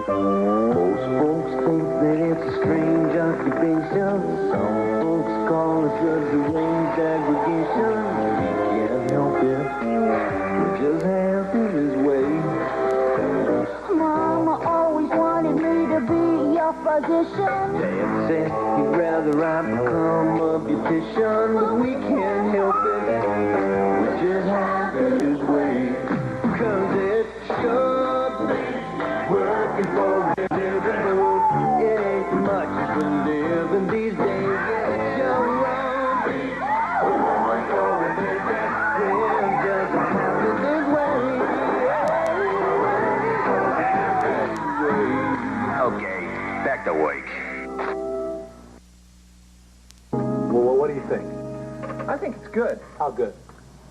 Most folks think that it's a strange occupation. Some folks call it a deranged aggregation. We can't help it. It just happens this way. Mama always wanted me to be your physician. Dad said he'd rather I become a beautician, but we can't help it. It just happens this way. 'Cause it should be working for a living, but it ain't much for living these days. Yeah, it sure won't be working for a living. Yeah, it just happens this way. Okay, back to work. Well, what do you think? I think it's good. How good?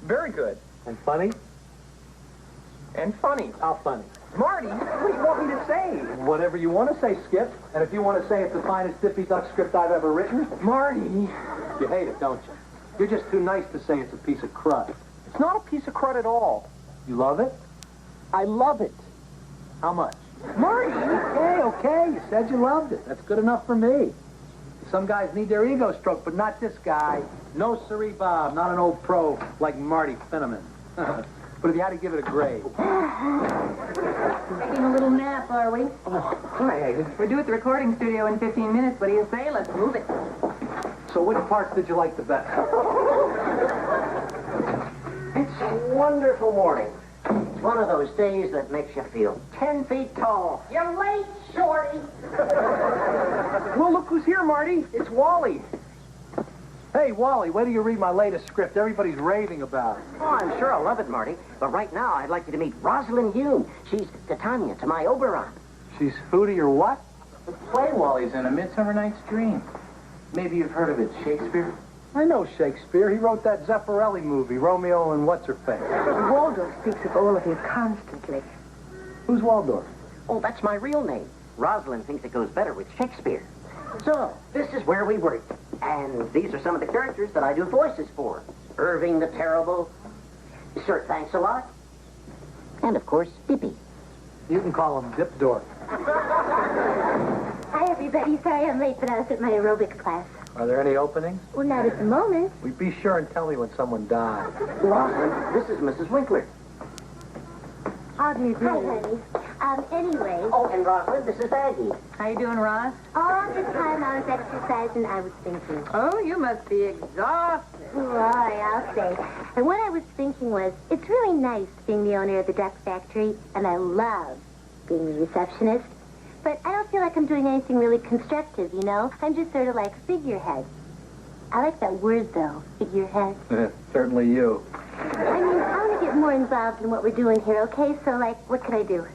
Very good. And funny? And funny. How funny? Marty, what do you want me to say? Whatever you want to say, Skip. And if you want to say it's the finest Dippy Duck script I've ever written, Marty. you hate it, don't you? You're just too nice to say it's a piece of crud. It's not a piece of crud at all. You love it? I love it. How much? Marty! Okay, you said you loved it. That's good enough for me. Some guys need their ego stroked, but not this guy. No siree, Bob. Not an old pro like Marty Finneman. But if you had to give it a grade. Taking a little nap, are we? We're due at the recording studio in 15 minutes. What do you say? Let's move it. So which parts did you like the best? It's a wonderful morning. It's one of those days that makes you feel 10 feet tall. You're late, Shorty. Well, look who's here, Marty. It's Wally. Hey, Wally, wait till you read my latest script. Everybody's raving about it. Oh, I'm sure I'll love it, Marty. But right now, I'd like you to meet Rosalind Hume. She's Titania to my Oberon. She's who to your what? The play Wally's in, A Midsummer Night's Dream. Maybe you've heard of it, Shakespeare? I know Shakespeare. He wrote that Zeffirelli movie, Romeo and What's-Her-Face. Waldorf speaks of all of you constantly. Who's Waldorf? Oh, that's my real name. Rosalind thinks it goes better with Shakespeare. So, this is where we work. And these are some of the characters that I do voices for. Irving the Terrible, Sir Thanks-a-Lot, and, of course, Dippy. You can call him Dip Dork. Hi, everybody. Sorry I'm late, but I was at my aerobics class. Are there any openings? Well, not at the moment. Well, be sure and tell me when someone dies. Rosalind, this is Mrs. Winkler. How do you do? Hi, honey. Anyway. Oh, and Rosalind, this is Aggie. How you doing, Ross? All the time I was exercising, I was thinking. Oh, you must be exhausted. Boy, I'll say. And what I was thinking was, it's really nice being the owner of the duck factory, and I love being the receptionist. But I don't feel like I'm doing anything really constructive, you know? I'm just sort of like figurehead. I like that word, though, figurehead. Certainly you. I mean, I want to get more involved in what we're doing here, okay? So, like, what can I do?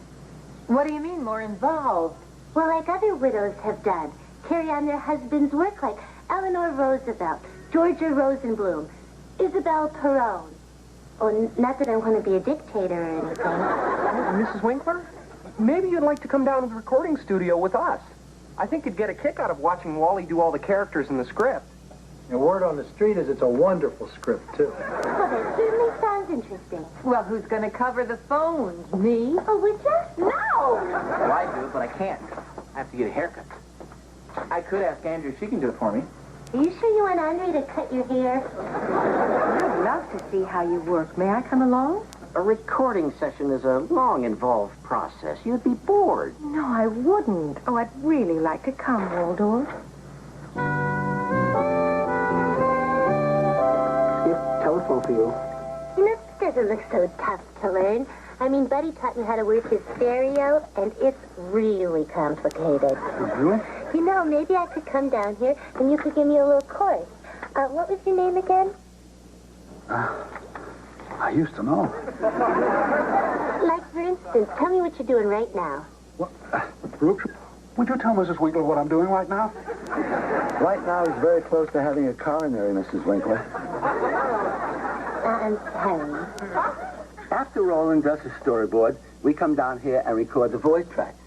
What do you mean, more involved? Well, like other widows have done. Carry on their husband's work, like Eleanor Roosevelt, Georgia Rosenblum, Isabel Perón. Oh, not that I want to be a dictator or anything. Mrs. Winkler, maybe you'd like to come down to the recording studio with us. I think you'd get a kick out of watching Wally do all the characters in the script. And word on the street is it's a wonderful script, too. Well, that certainly sounds interesting. Well, who's going to cover the phones? Me? Oh, would you? No! Well, I do, but I can't. I have to get a haircut. I could ask Andrew if she can do it for me. Are you sure you want Andre to cut your hair? I'd love to see how you work. May I come along? A recording session is a long, involved process. You'd be bored. No, I wouldn't. Oh, I'd really like to come, Waldorf. Telephone for you. You know, this doesn't look so tough to learn. I mean, Buddy taught me how to work his stereo, and it's really complicated. Really? You know, maybe I could come down here, and you could give me a little course. What was your name again? I used to know. Like, for instance, tell me what you're doing right now. What? Brooks, would you tell Mrs. Winkler what I'm doing right now? Right now, he's very close to having a coronary, Mrs. Winkler. I'm sorry. After Roland does his storyboard, we come down here and record the voice tracks.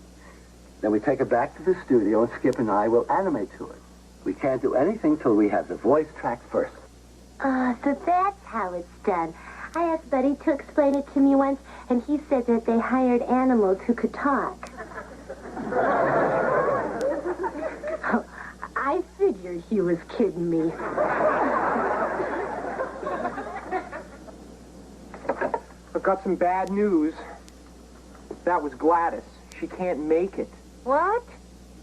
Then we take it back to the studio, and Skip and I will animate to it. We can't do anything till we have the voice track first. So that's how it's done. I asked Buddy to explain it to me once, and he said that they hired animals who could talk. figured he was kidding me. I've got some bad news. That was Gladys. She can't make it. What?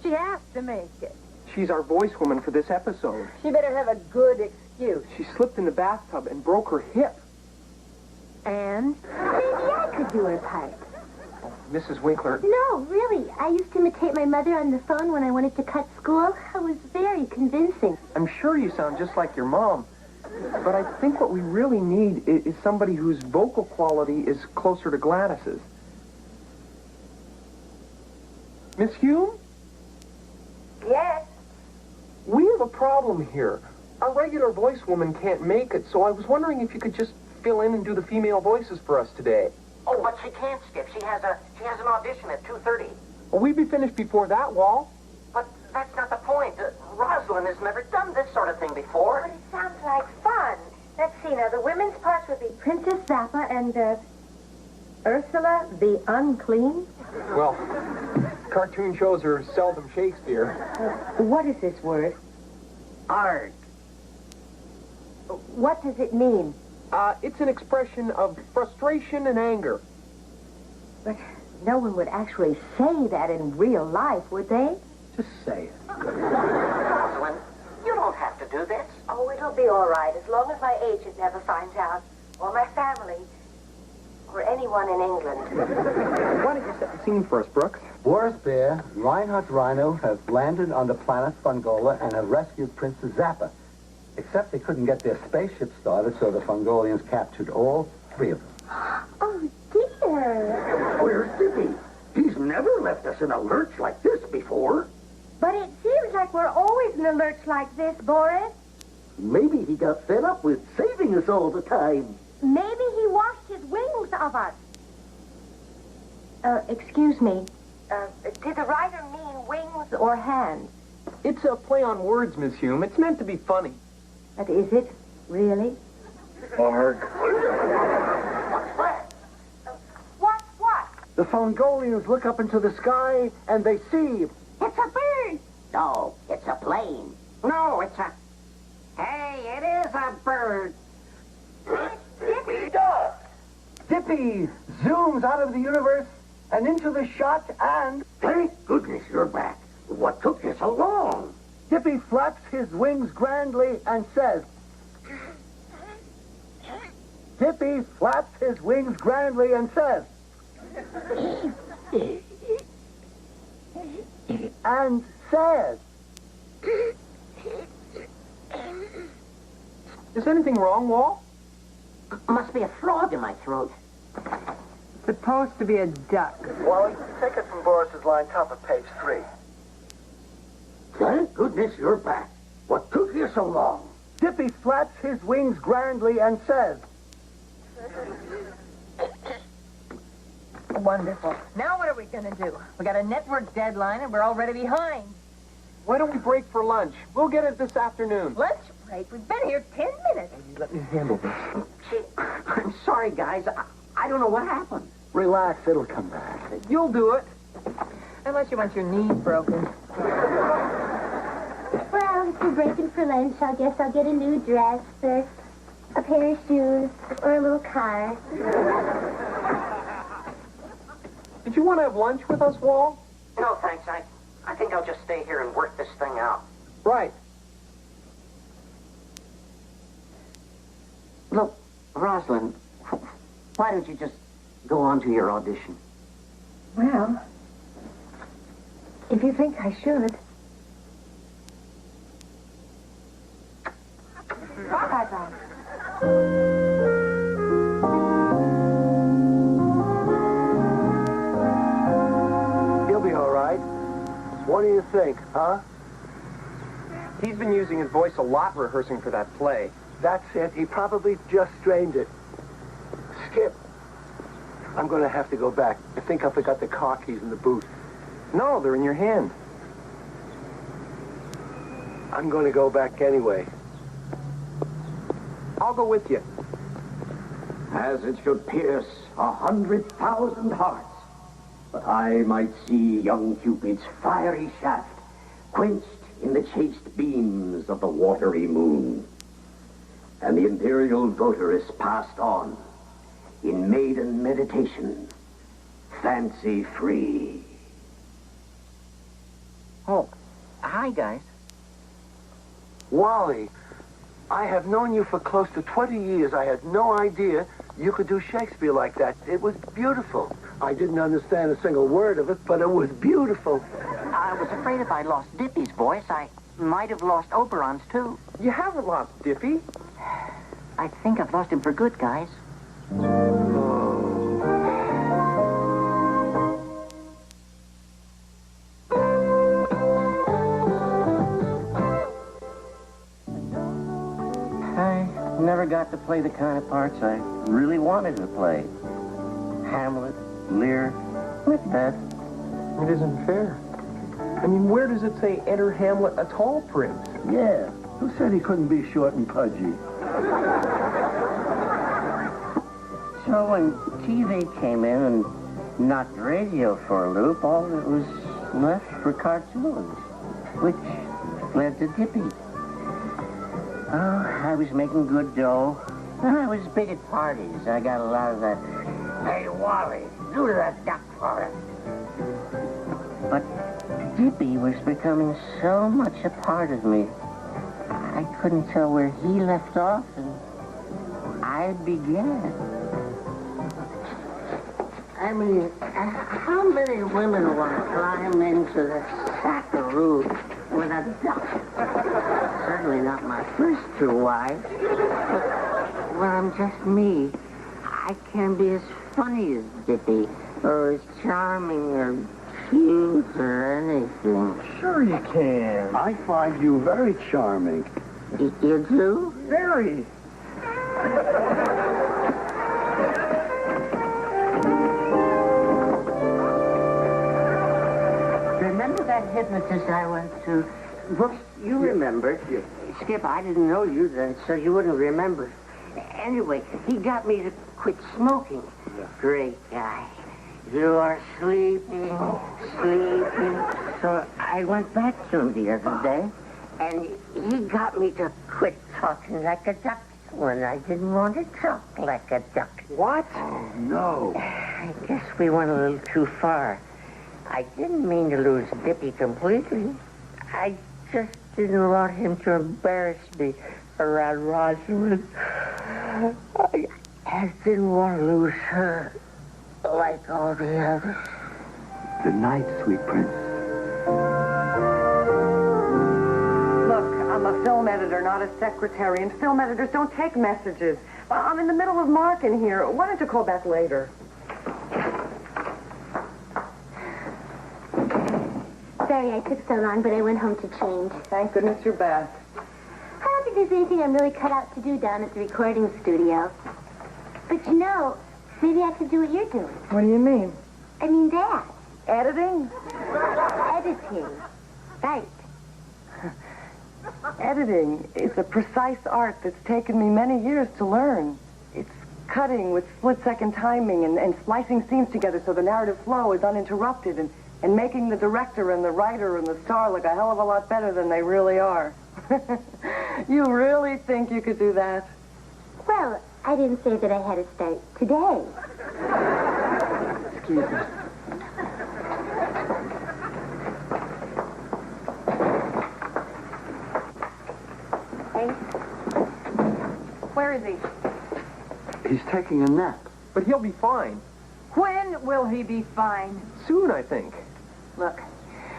She has to make it. She's our voice woman for this episode. She better have a good excuse. She slipped in the bathtub and broke her hip. And? Maybe I could do her part. Mrs. Winkler. No, really. I used to imitate my mother on the phone when I wanted to cut school. I was very convincing. I'm sure you sound just like your mom. But I think what we really need is somebody whose vocal quality is closer to Gladys's. Miss Hume? Yes? We have a problem here. Our regular voice woman can't make it, so I was wondering if you could just fill in and do the female voices for us today. Oh, but she can't, Skip. She has an audition at 2:30. Well, we'd be finished before that, Wall. But that's not the point. Rosalind has never done this sort of thing before. But it sounds like fun. Let's see now. The women's parts would be Princess Zappa and, Ursula the Unclean? Well, cartoon shows are seldom Shakespeare. What is this word? Art. What does it mean? It's an expression of frustration and anger. But no one would actually say that in real life, would they? Just say it. Rosalind, you don't have to do this. Oh, it'll be all right, as long as my agent never finds out, or my family, or anyone in England. Why don't you set the scene for us, Brooks? Boris Bear, Reinhardt Rhino have landed on the planet Fungola and have rescued Princess Zappa. Except they couldn't get their spaceship started, so the Fungolians captured all three of them. Oh, dear. Where's Dippy? He's never left us in a lurch like this before. But it seems like we're always in a lurch like this, Boris. Maybe he got fed up with saving us all the time. Maybe he washed his wings of us. Excuse me. Did the writer mean wings Or hands? It's a play on words, Miss Hume. It's meant to be funny. But is it really? What's that? What? The Fungolians look up into the sky and they see. It's a bird. No, it's a plane. No, it's a... Hey, it is a bird. Dippy Duck. Dippy zooms out of the universe and into the shot and... Thank goodness you're back. What took you so long? Dippy flaps his wings grandly and says... Dippy flaps his wings grandly and says... and says... Is anything wrong, Wall? Must be a frog in my throat. Supposed to be a duck. Wally, take it from Boris's line, top of page 3. Thank goodness you're back. What took you so long? Dippy flaps his wings grandly and says... Wonderful. Now what are we going to do? We got a network deadline and we're already behind. Why don't we break for lunch? We'll get it this afternoon. Lunch break? We've been here 10 minutes. Let me handle this. Gee, I'm sorry, guys. I don't know what happened. Relax, it'll come back. You'll do it. Unless you want your knees broken. Well, if we're breaking for lunch, I guess I'll get a new dress, a pair of shoes, or a little car. Did you want to have lunch with us, Wall? No, thanks. I think I'll just stay here and work this thing out. Right. Look, Rosalind, why don't you just go on to your audition? Well, if you think I should. Bye-bye. He'll be all right. What do you think, huh? He's been using his voice a lot rehearsing for that play. That's it. He probably just strained it. Skip. I'm going to have to go back. I think I forgot the car keys in the booth. No, they're in your hand. I'm going to go back anyway. I'll go with you. As it should pierce 100,000 hearts, but I might see young Cupid's fiery shaft quenched in the chaste beams of the watery moon. And the imperial votaress passed on in maiden meditation, fancy-free. Oh, hi, guys. Wally, I have known you for close to 20 years. I had no idea you could do Shakespeare like that. It was beautiful. I didn't understand a single word of it, but it was beautiful. I was afraid if I lost Dippy's voice, I might have lost Oberon's, too. You haven't lost Dippy. I think I've lost him for good, guys. I never got to play the kind of parts I really wanted to play. Hamlet, Lear, Macbeth. It isn't fair. I mean, where does it say enter Hamlet a tall prince? Yeah. Who said he couldn't be short and pudgy? So when TV came in and knocked radio for a loop, all that was left for cartoons, which led to Dippy. Oh, I was making good dough. I was big at parties. I got a lot of that, hey, Wally, do that duck for us. But Dippy was becoming so much a part of me. I couldn't tell where he left off and I began. I mean, how many women want to climb into the sackaroo with a duck? Certainly not my first two wives. But when I'm just me, I can be as funny as Dippy, or as charming or cute or anything. Sure you can. I find you very charming. You do? Very. Remember that hypnotist I went to? Well, you remember. Skip, I didn't know you then, so you wouldn't remember. Anyway, he got me to quit smoking. Great guy. You are sleeping. So I went back to him the other day, and he got me to quit talking like a duck when I didn't want to talk like a duck. What? Oh, no. I guess we went a little too far. I didn't mean to lose Dippy completely. I just didn't want him to embarrass me around Rosalind. I didn't want to lose her like all the others. Good night, sweet prince. Look, I'm a film editor, not a secretary, and film editors don't take messages. I'm in the middle of marking here. Why don't you call back later? Sorry I took so long, but I went home to change. Thank goodness you're back. I don't think there's anything I'm really cut out to do down at the recording studio. But you know, maybe I could do what you're doing. What do you mean? I mean that. Editing? Editing. Right. Editing is a precise art that's taken me many years to learn. It's cutting with split-second timing and splicing scenes together so the narrative flow is uninterrupted and making the director and the writer and the star look a hell of a lot better than they really are. You really think you could do that? Well, I didn't say that I had to start today. Excuse me. Hey? Where is he? He's taking a nap. But he'll be fine. When will he be fine? Soon, I think. Look,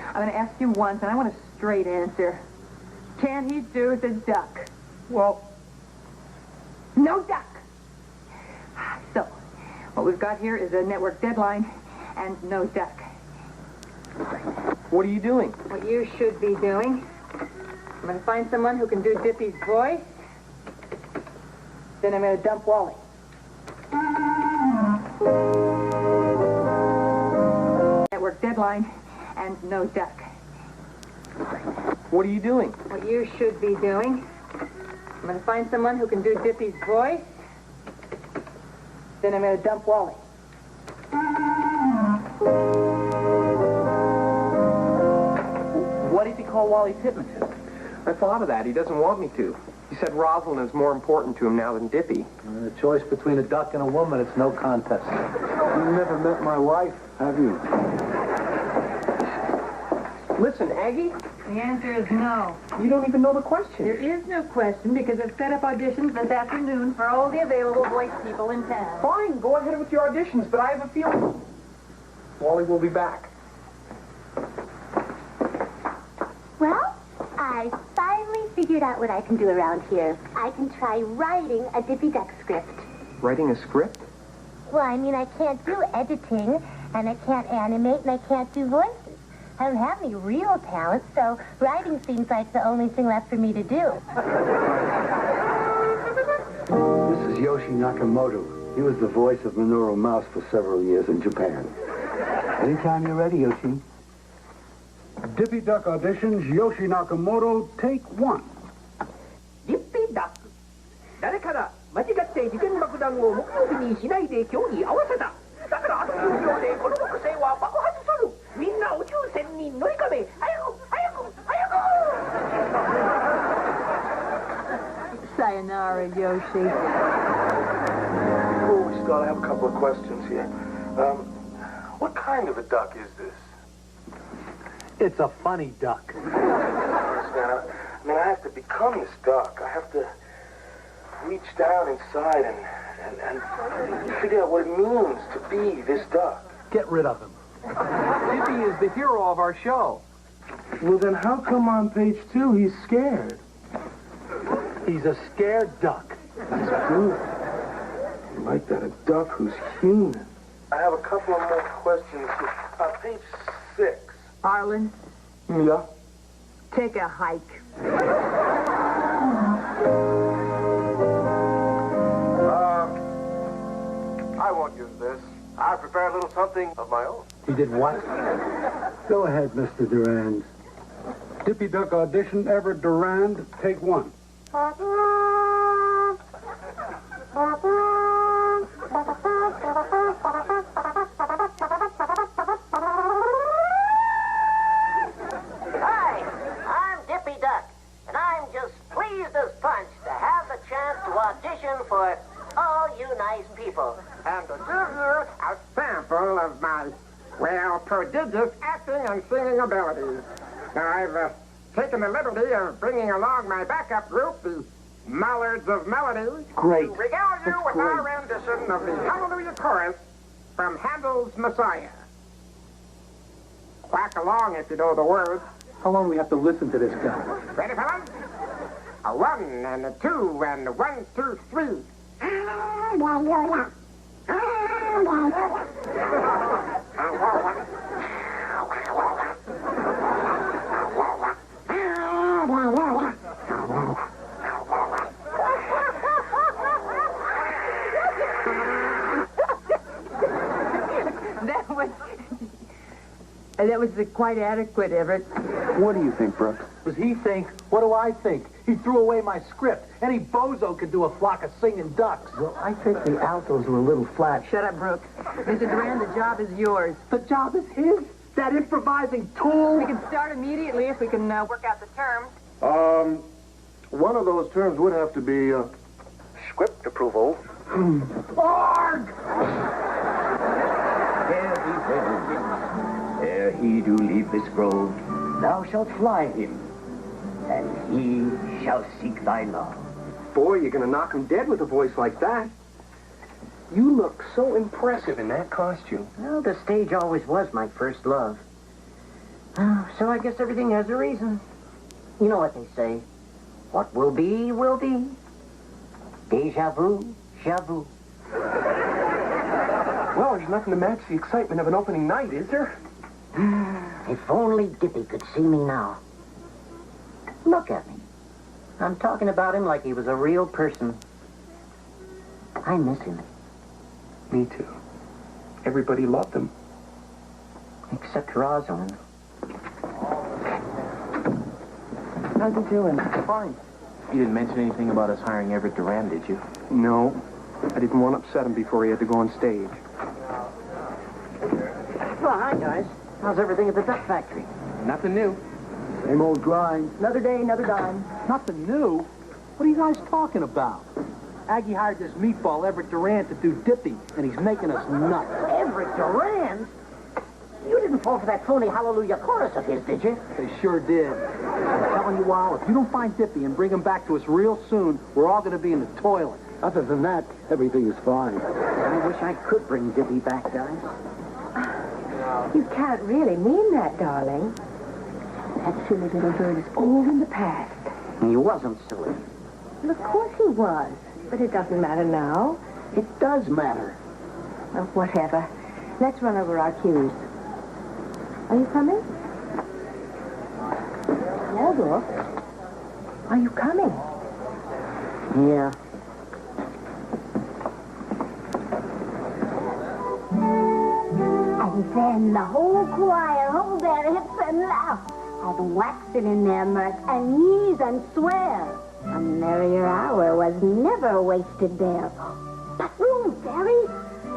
I'm going to ask you once, and I want a straight answer. Can he do the duck? Well, no duck. So, what we've got here is a network deadline and no duck. what are you doing? What you should be doing, I'm going to find someone who can do Dippy's voice. Then I'm going to dump Wally. Network deadline and no duck. What are you doing? What you should be doing, I'm going to find someone who can do Dippy's voice. Then I'm going to dump Wally. What is he call Wally's hypnotist. I thought of that. He doesn't want me to. He said Rosalind is more important to him now than Dippy. The choice between a duck and a woman, it's no contest. You never met my wife, have you? Listen, Aggie, The answer is no. you don't even know the question. There is no question because I've set up auditions this afternoon for all the available voice people in town. Fine, go ahead with your auditions, but I have a feeling Wally will be back. Well, I finally figured out what I can do around here. I can try writing a Dippy Duck script. Writing a script? Well, I mean, I can't do editing, and I can't animate, and I can't do voices. I don't have any real talent, so writing seems like the only thing left for me to do. This is Yoshi Nakamoto. He was the voice of Minoru Mouse for several years in Japan. Anytime you're ready, Yoshi. Dippy Duck auditions, Yoshi Nakamoto, take 1. Dippy Duck. 誰から間違って事件爆弾を木曜日にしないで今日に合わせた。だからあと10秒でこの木星は爆発する。みんな宇宙船に乗り込め。早く早く早く。Sayonara, Yoshi. Before we start, I have a couple of questions here. What kind of a duck is this? It's a funny duck. I mean, I have to become this duck. I have to reach down inside and figure out what it means to be this duck. Get rid of him. Dippy is the hero of our show. Well, then how come on page 2 he's scared? He's a scared duck. That's good. I like that, a duck who's human. I have a couple of more questions here. Page 6. Arlen, Yeah? take a hike. I won't use this. I prepared a little something of my own. He did what? Go ahead, Mr. Durand. Dippy Duck audition, Everett Durand, take 1. Hi, I'm Dippy Duck, and I'm just pleased as punch to have the chance to audition for all you nice people. And to give you a sample of my, well, prodigious acting and singing abilities. Now, I've taken the liberty of bringing along my backup group, the Mallards of Melody, Great. to regale you with our rendition of the Hallelujah Chorus from Handel's Messiah. Quack along if you know the words. How long do we have to listen to this guy? Ready, fellas? A 1 and a 2 and a 1, 2, 3. That was quite adequate, Everett. What do you think, Brooks? Does he think? What do I think? He threw away my script. Any bozo could do a flock of singing ducks. Well, I think the altos were a little flat. Shut up, Brooks. Mr. Durand, the job is yours. The job is his. That improvising tool. We can start immediately if we can work out the terms. One of those terms would have to be, script approval. Arg! Ere he do leave this grove, thou shalt fly him, and he shall seek thy love. Boy, you're gonna knock him dead with a voice like that. You look so impressive in that costume. Well, the stage always was my first love. So I guess everything has a reason. You know what they say. What will be, will be. Deja vu, vu. Well, there's nothing to match the excitement of an opening night, is there? If only Dippy could see me now. Look at me. I'm talking about him like he was a real person. I miss him. Me too. Everybody loved him. Except Rosalind. How's he doing? Fine. You didn't mention anything about us hiring Everett Durand, did you? No. I didn't want to upset him before he had to go on stage. Well, hi, guys. How's everything at the duck factory? Nothing new. Same old grind. Another day, another dime. Nothing new. What are you guys talking about? Aggie hired this meatball, Everett Durant, to do Dippy, and he's making us nuts. Everett Durant? You didn't fall for that phony hallelujah chorus of his, did you? They sure did. I'm telling you, Wal, if you don't find Dippy and bring him back to us real soon, we're all going to be in the toilet. Other than that, everything is fine. I wish I could bring Dippy back, guys. You can't really mean that, darling. That silly little bird is old in the past. He wasn't silly. Well, of course he was. But it doesn't matter now. It does matter. Well, whatever. Let's run over our cues. Are you coming? Waldorf? Are you coming? Yeah. And then the whole choir hold their hips and laugh, and waxing in their mirth, and yease and swear. A merrier hour was never wasted there. But room, Fairy,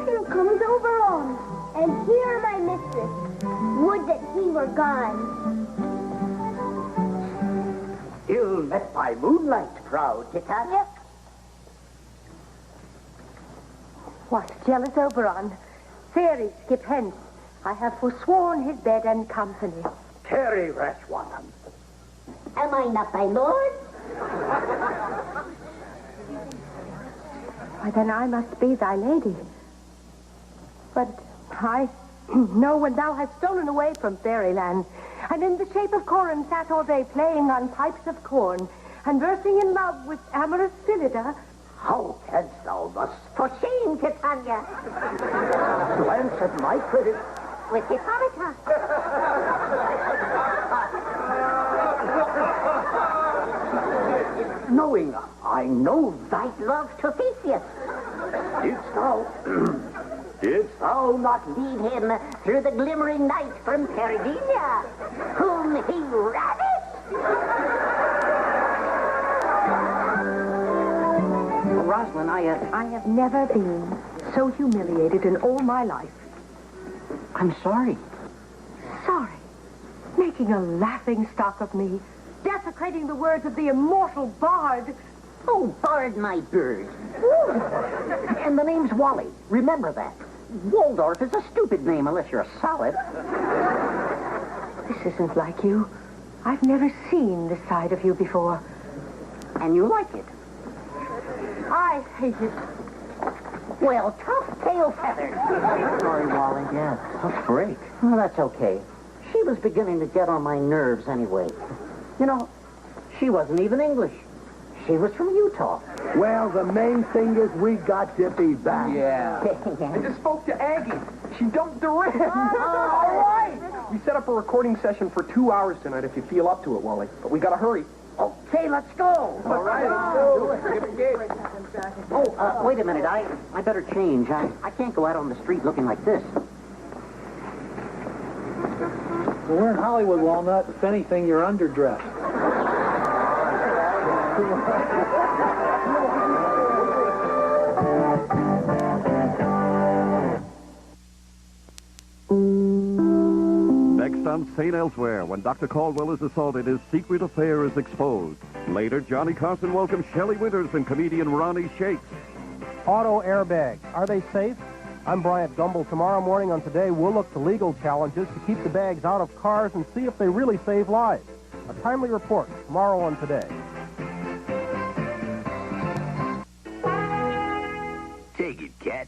here comes Oberon, and here my mistress. Would that he were gone. You met by moonlight, proud Titania. What, jealous Oberon? Fairy, skip hence. I have forsworn his bed and company. Terry Rashwanam. Am I not thy lord? Why, then I must be thy lady. But I know when thou hast stolen away from fairyland, and in the shape of Corin sat all day playing on pipes of corn, and versing in love with amorous Phillida. How canst thou thus For shame, Titania. glance at my credit? With Hippolyta. Knowing I know Thy love to Theseus. didst thou not Lead him through the glimmering night from Peridinia, whom he ravished. Rosalind, I have never been so humiliated in all my life. I'm sorry. Sorry. Making a laughing stock of me. Desecrating the words of the immortal bard. Oh, Bard, my bird. And the name's Wally. Remember that. Waldorf is a stupid name unless you're a solid. This isn't like you. I've never seen this side of you before. And you like it. I hate it. Well, tough tail feathers. Sorry, Wally. Yeah, tough break. Oh, that's okay. She was beginning to get on my nerves anyway. You know, she wasn't even English. She was from Utah. Well, the main thing is we got Dippy back. Yeah. I just spoke to Aggie. She dumped Durant. All right. We set up a recording session for 2 hours tonight if you feel up to it, Wally. But we gotta hurry. Okay, let's go. All right. Oh, wait a minute. I better change. I can't go out on the street looking like this. Well, we're in Hollywood, Walnut. If anything, you're underdressed. Next on St. Elsewhere, when Dr. Caldwell is assaulted, his secret affair is exposed. Later, Johnny Carson welcomes Shelley Winters and comedian Ronnie Shakes. Auto airbags, are they safe? I'm Bryant Gumbel. Tomorrow morning on Today, we'll look to legal challenges to keep the bags out of cars and see if they really save lives. A timely report tomorrow on Today. Take it, cat.